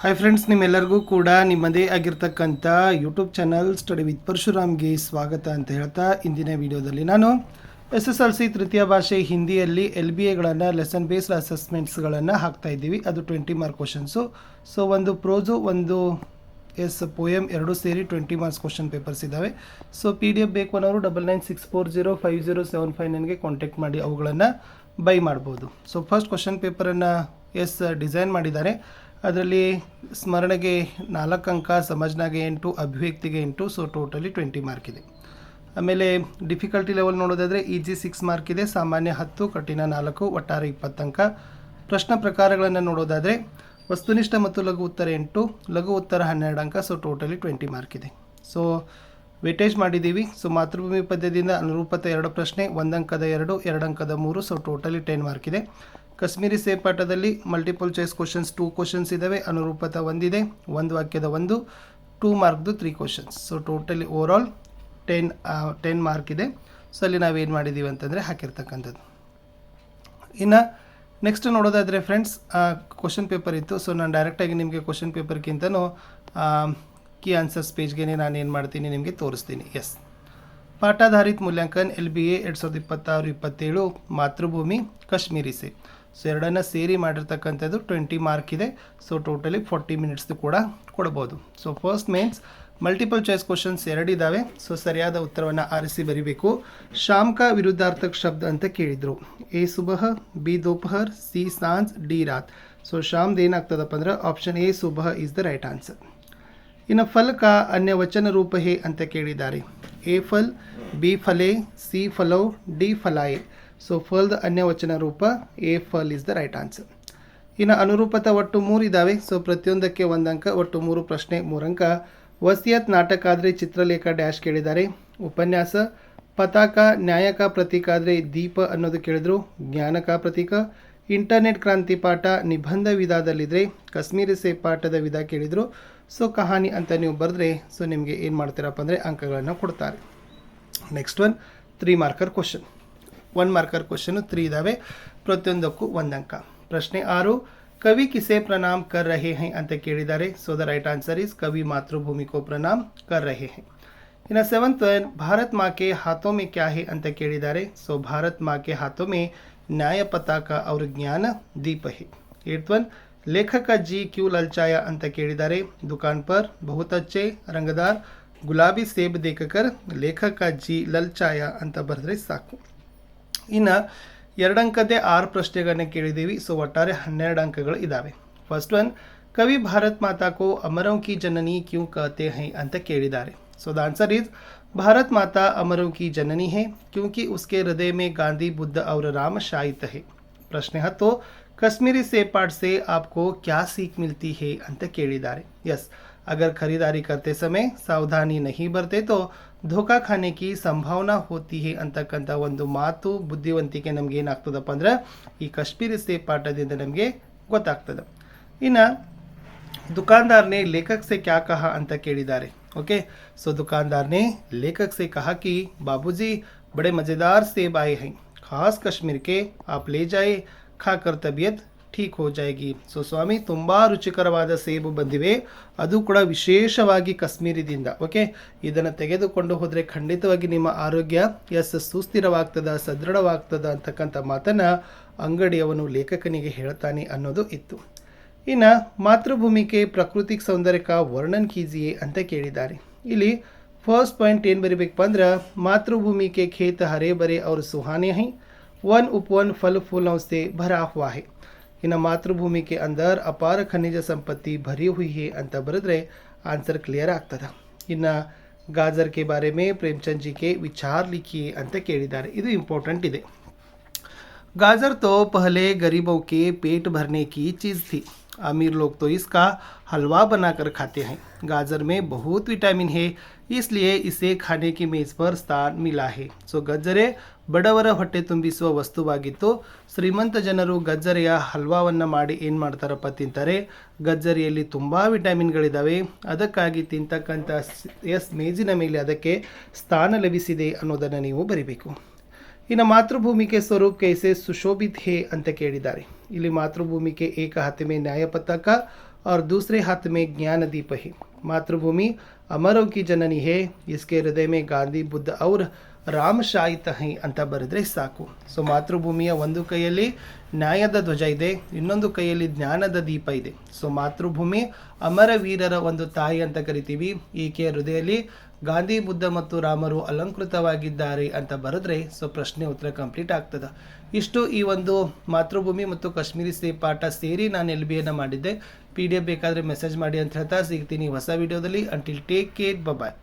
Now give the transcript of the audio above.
Hi friends, ನಿಮ್ಮೆಲ್ಲರಿಗೂ ಕೂಡ ನಿಮ್ಮದೇ ಆಗಿರ್ತಕ್ಕಂಥ ಯೂಟ್ಯೂಬ್ ಚಾನಲ್ ಸ್ಟಡಿ ವಿತ್ ಪರಶುರಾಮ್ಗೆ ಸ್ವಾಗತ ಅಂತ ಹೇಳ್ತಾ ಇಂದಿನ ವಿಡಿಯೋದಲ್ಲಿ ನಾನು SSLC ತೃತೀಯ ಭಾಷೆ ಹಿಂದಿಯಲ್ಲಿ LBAಗಳನ್ನು ಲೆಸನ್ ಬೇಸ್ಡ್ ಅಸೆಸ್ಮೆಂಟ್ಸ್ಗಳನ್ನು ಹಾಕ್ತಾ ಇದ್ದೀವಿ. ಅದು 20 ಮಾರ್ಕ್ ಕ್ವಶನ್ಸು. ಸೊ ಒಂದು ಪ್ರೋಜು ಒಂದು ಪೋಯಮ್ ಎರಡೂ ಸೇರಿ 20 ಮಾರ್ಕ್ಸ್ ಕ್ವಶನ್ ಪೇಪರ್ಸ್ ಇದ್ದಾವೆ. ಸೊ PDF ಬೇಕು ಅನ್ನೋರು 9964050759ಗೆ ಕಾಂಟ್ಯಾಕ್ಟ್ ಮಾಡಿ ಅವುಗಳನ್ನು ಬೈ ಮಾಡ್ಬೋದು. ಸೊ ಫಸ್ಟ್ ಕ್ವಶನ್ ಪೇಪರನ್ನು ಡಿಸೈನ್ ಮಾಡಿದ್ದಾರೆ. ಅದರಲ್ಲಿ ಸ್ಮರಣೆಗೆ 4 ಅಂಕ, ಸಮಜ್ನಾಗೆ 8, ಅಭಿವ್ಯಕ್ತಿಗೆ 8. ಸೊ ಟೋಟಲಿ 20 ಮಾರ್ಕ್ ಇದೆ. ಆಮೇಲೆ ಡಿಫಿಕಲ್ಟಿ ಲೆವೆಲ್ ನೋಡೋದಾದರೆ ಈಜಿ 6 ಮಾರ್ಕ್ ಇದೆ, ಸಾಮಾನ್ಯ 10, ಕಠಿಣ 4, ಒಟ್ಟಾರೆ 20 ಅಂಕ. ಪ್ರಶ್ನೆ ಪ್ರಕಾರಗಳನ್ನು ನೋಡೋದಾದರೆ ವಸ್ತುನಿಷ್ಠ ಮತ್ತು ಲಘು ಉತ್ತರ 8, ಲಘು ಉತ್ತರ 12 ಅಂಕ. ಸೊ ಟೋಟಲಿ 20 ಮಾರ್ಕ್ ಇದೆ. ಸೊ ವೇಟೇಜ್ ಮಾಡಿದ್ದೀವಿ. ಸೊ ಮಾತೃಭೂಮಿ ಪದ್ಯದಿಂದ ಅನುರೂಪತೆ 2 ಪ್ರಶ್ನೆ, 1 ಅಂಕದ 2, 2 ಅಂಕದ 3. ಸೊ ಟೋಟಲಿ 10 ಮಾರ್ಕ್ ಇದೆ. ಕಾಶ್ಮೀರಿ ಸೇಪಾಠದಲ್ಲಿ ಮಲ್ಟಿಪಲ್ ಚಾಯ್ಸ್ ಕ್ವಶನ್ಸ್ 2 ಕ್ವಶನ್ಸ್ ಇದ್ದಾವೆ, ಅನುರೂಪತ 1 ಇದೆ, 1 ವಾಕ್ಯದ 1, 2 ಮಾರ್ಕ್ದು 3 questions. So totally overall 10 mark ಇದೆ. ಸೊ ಅಲ್ಲಿ ನಾವೇನು ಮಾಡಿದ್ದೀವಿ ಅಂತಂದರೆ ಹಾಕಿರ್ತಕ್ಕಂಥದ್ದು. ಇನ್ನು ನೆಕ್ಸ್ಟ್ ನೋಡೋದಾದರೆ ಫ್ರೆಂಡ್ಸ್, ಕ್ವಶನ್ ಪೇಪರ್ ಇತ್ತು. ಸೊ ನಾನು ಡೈರೆಕ್ಟಾಗಿ ನಿಮಗೆ ಕ್ವಶನ್ ಪೇಪರ್ಗಿಂತನೂ ಕೀ ಆನ್ಸರ್ಸ್ ಪೇಜ್ಗೆ ನಾನು ಏನು ಮಾಡ್ತೀನಿ ನಿಮಗೆ ತೋರಿಸ್ತೀನಿ. ಪಾಠಾಧಾರಿತ ಮೂಲ್ಯಾಂಕನ್ LBA 2026-27 ಮಾತೃಭೂಮಿ ಕಾಶ್ಮೀರಿ ಸೇ. ಸೊ ಎರಡನ್ನು ಸೇರಿ ಮಾಡಿರ್ತಕ್ಕಂಥದ್ದು 20 ಮಾರ್ಕ್ ಇದೆ. ಸೊ ಟೋಟಲಿ 40 ಮಿನಿಟ್ಸ್ದು ಕೂಡ ಕೊಡ್ಬೋದು. So first mains multiple choice questions 2 ಇದ್ದಾವೆ. ಸೊ ಸರಿಯಾದ ಉತ್ತರವನ್ನು ಆರಿಸಿ ಬರೀಬೇಕು. ಶಾಮ್ ಕಾ ವಿರುದ್ಧಾರ್ಥಕ ಶಬ್ದ ಅಂತ ಕೇಳಿದರು. A ಸುಬಹ, B ದೋಪಹರ್, C ಸಾಂಜ್, D ರಾತ್. ಸೊ ಶಾಮ್ದು ಏನಾಗ್ತದಪ್ಪ ಅಂದ್ರೆ ಆಪ್ಷನ್ A ಸುಬಹ ಈಸ್ ದ ರೈಟ್ ಆನ್ಸರ್. ಇನ್ನು ಫಲ್ ಕಾ ಅನ್ಯ ವಚನ ರೂಪ ಹೇ ಅಂತ ಕೇಳಿದ್ದಾರೆ. A ಫಲ್, B ಫಲೆ, C ಫಲೋ, D ಫಲಾಯೆ. ಸೊ ಫಲ್ದ ಅನ್ಯ ವಚನ ರೂಪ A ಫಲ್ ಇಸ್ ದ ರೈಟ್ ಆನ್ಸರ್. ಇನ್ನು ಅನುರೂಪತ ಒಟ್ಟು 3 ಇದ್ದಾವೆ. ಸೊ ಪ್ರತಿಯೊಂದಕ್ಕೆ 1 ಅಂಕ, ಒಟ್ಟು 3 ಪ್ರಶ್ನೆ 3 ಅಂಕ. ವಸಿಯತ್ ನಾಟಕ ಆದರೆ ಚಿತ್ರಲೇಖ ಡ್ಯಾಶ್ ಕೇಳಿದ್ದಾರೆ. ಉಪನ್ಯಾಸ ಪತಾಕ, ನ್ಯಾಯಕ ಪ್ರತೀಕ ಆದರೆ ದೀಪ ಅನ್ನೋದು ಕೇಳಿದ್ರು. ಜ್ಞಾನಕ ಪ್ರತೀಕ. ಇಂಟರ್ನೆಟ್ ಕ್ರಾಂತಿ ಪಾಠ ನಿಬಂಧ ವಿಧಾದಲ್ಲಿದ್ದರೆ ಕಾಶ್ಮೀರಿ ಸೇ ಪಾಠದ ವಿಧ ಕೇಳಿದರು. ಸೊ ಕಹಾನಿ ಅಂತ ನೀವು ಬರೆದ್ರೆ ಸೊ ನಿಮಗೆ ಏನು ಮಾಡ್ತೀರಪ್ಪ ಅಂದರೆ ಅಂಕಗಳನ್ನು ಕೊಡ್ತಾರೆ. Next 3 marker question. 1 marker question 3 ಇದ್ದಾವೆ, ಪ್ರತಿಯೊಂದಕ್ಕೂ 1 ಅಂಕ. ಪ್ರಶ್ನೆ 6, ಕವಿ ಕಿಸೆ ಪ್ರಣಾಮ್ ಕರ್ ರಹೆ ಹೈ ಅಂತ ಕೇಳಿದ್ದಾರೆ. So the right answer is ಕವಿ ಮಾತೃಭೂಮಿ ಕೋ ಪ್ರಣಾಮ್ ಕರ್ ರಹೆ ಹೈ. ಇನ್ನು 7th ಭಾರತ್ ಮಾ ಕೆ ಹಾಥೋ ಮೇ ಕ್ಯಾ ಹೈ ಅಂತ ಕೇಳಿದ್ದಾರೆ. ಸೊ ಭಾರತ್ ಮಾ ಕೆ ಹಾಥೋ ಮೇ ನ್ಯಾಯ ಪತಾಕ ಅವ್ರ ಜ್ಞಾನ ದೀಪ ಹೈ. 8th ಲೇಖಕ ಜಿ ಕ್ಯೂ ಲಲ್ಚಾಯ ಅಂತ ಕೇಳಿದ್ದಾರೆ. ದುಕಾನ್ ಪರ್, ಬಹುತ್ ಅಚ್ಚೆ, ರಂಗದಾರ್, ಗುಲಾಬಿ ಸೇಬ್ ದೇಖಕರ್ ಲೇಖಕ ಜಿ ಲಲ್ಚಾಯ ಅಂತ ಬರೆದ್ರೆ ಸಾಕು. ಇನ್ನು 2 ಅಂಕದೇ 6 ಪ್ರಶ್ನೆಗಳನ್ನ ಕೇಳಿದ್ದೀವಿ. ಸೊ ಒಟ್ಟಾರೆ 12 ಅಂಕಗಳು ಇದ್ದಾವೆ. ಫಸ್ಟ್ ಕವಿ ಭಾರತ್ ಮಾತಾ ಕೋ ಅಮರೋಂ ಕಿ ಜನನಿ ಕ್ಯೂ ಕಹತೆ ಹೈ ಅಂತ ಕೇಳಿದ್ದಾರೆ. So the answer is Bharat माता अमरों की जननी है क्योंकि उसके हृदय में गांधी, बुद्ध और राम शायित है. प्रश्न 10, कश्मीरी सेब पाठ से आपको क्या सीख मिलती है ಅಂತ ಕೇಳಿದ್ದಾರೆ. यस, अगर खरीदारी करते समय सावधानी नहीं बरते तो धोखा खाने की संभावना होती है ಅಂತಕ್ಕಂಥ ಒಂದು ಮಾತು ಬುದ್ಧಿವಂತಿಕೆ ನಮಗೆ ಏನಾಗ್ತದಪ್ಪ ಅಂದ್ರೆ ಈ ಕಾಶ್ಮೀರಿ ಸೇಬ್ ಪಾಠದಿಂದ ನಮಗೆ ಗೊತ್ತಾಗ್ತದೆ. ಇನ್ನು दुकानदार ने लेखक से क्या कहा ಅಂತ ಕೇಳಿದ್ದಾರೆ. ओके, सो दुकानदार ने लेखक से कहा कि बाबूजी बड़े मज़ेदार सेब आए हैं, खास कश्मीर के, आप ले जाए, खाकर तबीयत ठीक हो जाएगी. ಸೊ ಸ್ವಾಮಿ ತುಂಬ ರುಚಿಕರವಾದ ಸೇಬು ಬಂದಿವೆ, ಅದು ಕೂಡ ವಿಶೇಷವಾಗಿ ಕಾಶ್ಮೀರದಿಂದ. ಓಕೆ, ಇದನ್ನು ತೆಗೆದುಕೊಂಡು ಹೋದರೆ ಖಂಡಿತವಾಗಿ ನಿಮ್ಮ ಆರೋಗ್ಯ ಸುಸ್ಥಿರವಾಗ್ತದ, ಸದೃಢವಾಗ್ತದ ಅಂತಕ್ಕಂಥ ಮಾತನ್ನು ಅಂಗಡಿಯವನು ಲೇಖಕನಿಗೆ ಹೇಳ್ತಾನೆ ಅನ್ನೋದು ಇತ್ತು. ಇನ್ನು ಮಾತೃಭೂಮಿಗೆ ಪ್ರಾಕೃತಿಕ ಸೌಂದರ್ಯಕ ವರ್ಣನ್ ಕೀಜಿಯೇ ಅಂತ ಕೇಳಿದ್ದಾರೆ. ಇಲ್ಲಿ ಫಸ್ಟ್ ಪಾಯಿಂಟ್ ಏನು ಬರೀಬೇಕಪ್ಪ ಅಂದ್ರೆ ಮಾತೃಭೂಮಿಗೆ ಖೇತ ಹರೇ ಬರೆ और सुहाने हैं, वन उपवन फल फूलों से भरा हुआ है. ಇನ್ನು ಮಾತೃಭೂಮಿ के अंदर अपार खनिज संपत्ति भरी हुई है ಅಂತ ಬರೆದ್ರೆ ಆನ್ಸರ್ ಕ್ಲಿಯರ್ ಆಗ್ತದೆ. ಇನ್ನು गाजर के बारे में प्रेमचंद जी के विचार लिखिए ಅಂತ ಕೇಳಿದ್ದಾರೆ. ಇದು ಇಂಪಾರ್ಟೆಂಟ್ ಇದೆ. गाजर तो पहले गरीबों के पेट भरने की चीज़ थी, अमीर लोग तो इसका हलवा बनाकर खाते हैं. गाजर में बहुत विटामिन है, इसलिए इसे खाने की मेज़ पर स्थान मिला है. ಸೊ ಗಜ್ಜರೆ ಬಡವರ ಹೊಟ್ಟೆ ತುಂಬಿಸುವ ವಸ್ತುವಾಗಿತ್ತು. ಶ್ರೀಮಂತ ಜನರು ಗಜ್ಜರೆಯ ಹಲ್ವಾವನ್ನು ಮಾಡಿ ಏನು ಮಾಡ್ತಾರಪ್ಪ ತಿಂತಾರೆ. ಗಜ್ಜರಿಯಲ್ಲಿ ತುಂಬ ವಿಟಮಿನ್ಗಳಿದ್ದಾವೆ, ಅದಕ್ಕಾಗಿ ತಿಂತಕ್ಕಂಥ ಮೇಜಿನ ಮೇಲೆ ಅದಕ್ಕೆ ಸ್ಥಾನ ಲಭಿಸಿದೆ ಅನ್ನೋದನ್ನು ನೀವು ಬರಿಬೇಕು. ಇನ್ನು मातृभूमि के स्वरूप कैसे सुशोभित है ಅಂತ ಕೇಳಿದ್ದಾರೆ. ಇಲ್ಲಿ मातृभूमि के एक हाथ में न्याय पताका और दूसरे हाथ में ज्ञान दीप है. मातृभूमि अमरों की जननी है, इसके हृदय में ಗಾಂಧಿ ಬುದ್ಧ और ರಾಮ ಶಾಯಿತ ಹೈ ಅಂತ ಬರೆದ್ರೆ ಸಾಕು. ಸೊ ಮಾತೃಭೂಮಿಯ ಒಂದು ಕೈಯಲ್ಲಿ ನ್ಯಾಯದ ಧ್ವಜ ಇದೆ, ಇನ್ನೊಂದು ಕೈಯಲ್ಲಿ ಜ್ಞಾನದ ದೀಪ ಇದೆ. ಸೊ ಮಾತೃಭೂಮಿ ಅಮರ ವೀರರ ಒಂದು ತಾಯಿ ಅಂತ ಕರಿತೀವಿ. ಈಕೆಯ ಹೃದಯದಲ್ಲಿ ಗಾಂಧಿ ಬುದ್ಧ ಮತ್ತು ರಾಮರು ಅಲಂಕೃತವಾಗಿದ್ದಾರೆ ಅಂತ ಬರೆದ್ರೆ ಸೊ ಪ್ರಶ್ನೆ ಉತ್ತರ ಕಂಪ್ಲೀಟ್ ಆಗ್ತದೆ. ಇಷ್ಟು ಈ ಒಂದು ಮಾತೃಭೂಮಿ ಮತ್ತು ಕಾಶ್ಮೀರಿ ಪಾಠ ಸೇರಿ ನಾನು LBAನ ಮಾಡಿದ್ದೆ. PDF ಬೇಕಾದರೆ ಮೆಸೇಜ್ ಮಾಡಿ ಅಂತ ಹೇಳ್ತಾ ಸಿಗ್ತೀನಿ ಹೊಸ ವಿಡಿಯೋದಲ್ಲಿ. ಅಂಟಿಲ್ ಟೇಕ್ ಕೇರ್, ಬಾಯ್.